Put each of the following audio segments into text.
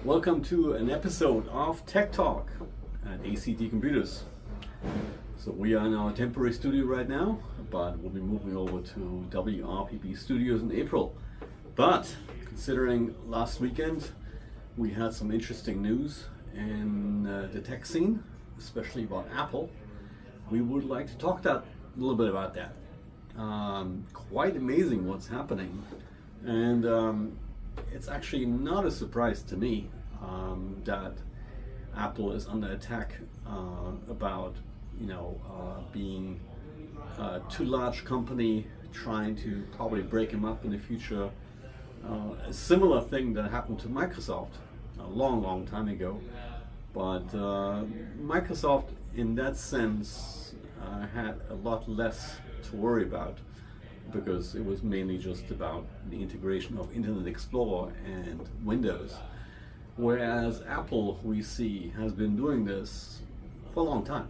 Welcome to an episode of Tech Talk at ACT Computers. So we are in our temporary studio right now, but we'll be moving over to WRPP Studios in April. But considering last weekend, we had some interesting news in the tech scene, especially about Apple. We would like to talk a little bit about that. Quite amazing what's happening, and it's actually not a surprise to me that Apple is under attack about being a too large company trying to probably break them up in the future. A similar thing that happened to Microsoft a long time ago, but Microsoft in that sense had a lot less to worry about, because it was mainly just about the integration of Internet Explorer and Windows. Whereas Apple, we see, has been doing this for a long time.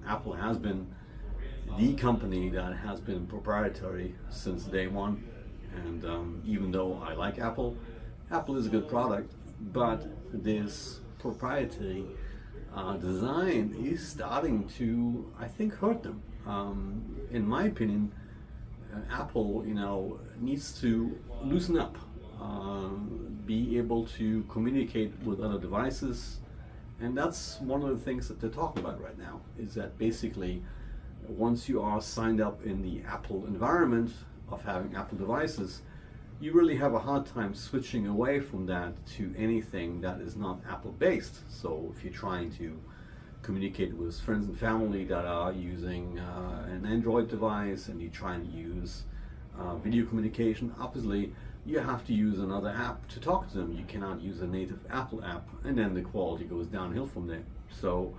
Apple has been the company that has been proprietary since day one. And even though I like Apple, Apple is a good product, but this proprietary design is starting to, I think, hurt them. In my opinion, Apple, needs to loosen up, be able to communicate with other devices, and that's one of the things that they're talking about right now. Is that basically, once you are signed up in the Apple environment of having Apple devices, you really have a hard time switching away from that to anything that is not Apple-based. So if you're trying to communicate with friends and family that are using an Android device and you're trying to use video communication, obviously you have to use another app to talk to them. You cannot use a native Apple app, and then the quality goes downhill from there. So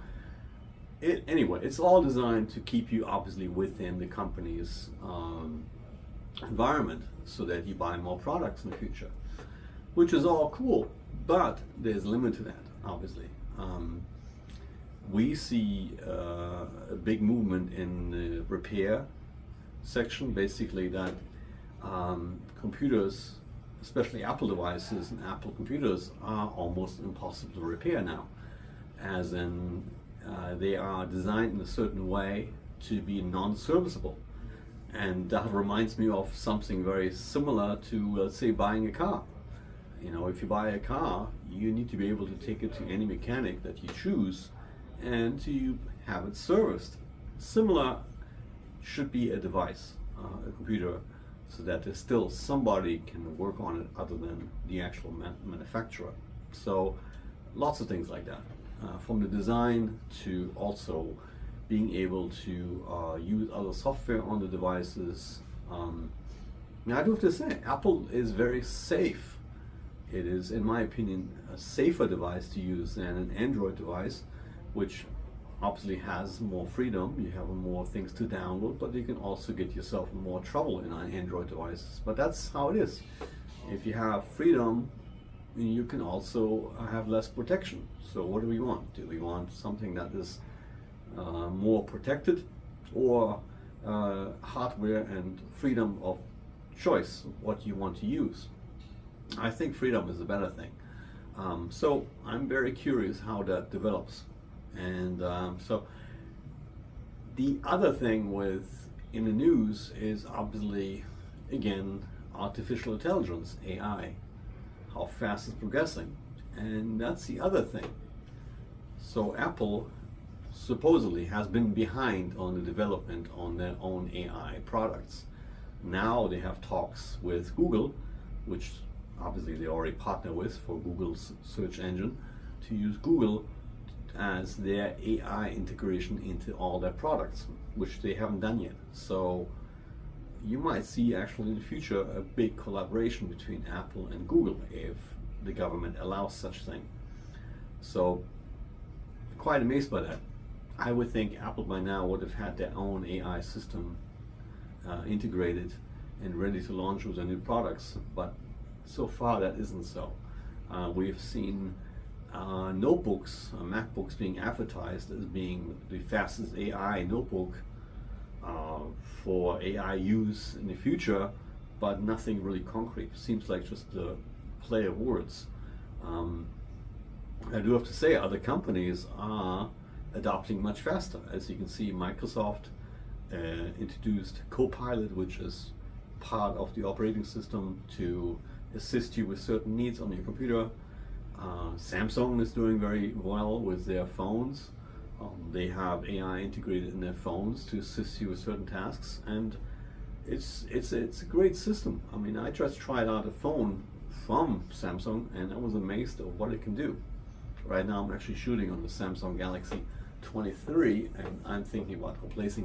anyway, it's all designed to keep you obviously within the company's environment so that you buy more products in the future, which is all cool, but there's a limit to that, obviously. We see a big movement in the repair section, basically that computers, especially Apple devices and Apple computers, are almost impossible to repair now, as in they are designed in a certain way to be non-serviceable. And that reminds me of something very similar to, let's say, buying a car. If you buy a car, you need to be able to take it to any mechanic that you choose and to have it serviced. Similar should be a device, a computer, so that there's still somebody can work on it other than the actual manufacturer. So lots of things like that, from the design to also being able to use other software on the devices. Now I do have to say, Apple is very safe. It is, in my opinion, a safer device to use than an Android device, which obviously has more freedom. You have more things to download, but you can also get yourself in more trouble in an Android device. But that's how it is. If you have freedom, you can also have less protection. So what do we want? Do we want something that is more protected, or hardware and freedom of choice, what you want to use? I think freedom is a better thing. So I'm very curious how that develops. And so the other thing in the news is obviously, again, artificial intelligence, AI, how fast it's progressing. And that's the other thing. So Apple supposedly has been behind on the development on their own AI products. Now they have talks with Google, which obviously they already partner with for Google's search engine, to use Google as their AI integration into all their products, which they haven't done yet. So you might see actually in the future a big collaboration between Apple and Google if the government allows such thing. So quite amazed by that. I would think Apple by now would have had their own AI system integrated and ready to launch with their new products, but so far that isn't so. We've seen notebooks, MacBooks being advertised as being the fastest AI notebook for AI use in the future, but nothing really concrete. Seems like just a play of words. I do have to say, other companies are adopting much faster. As you can see, Microsoft introduced Copilot, which is part of the operating system to assist you with certain needs on your computer. Samsung is doing very well with their phones. They have AI integrated in their phones to assist you with certain tasks, and it's a great system. I mean, I just tried out a phone from Samsung, and I was amazed at what it can do. Right now, I'm actually shooting on the Samsung Galaxy 23, and I'm thinking about replacing that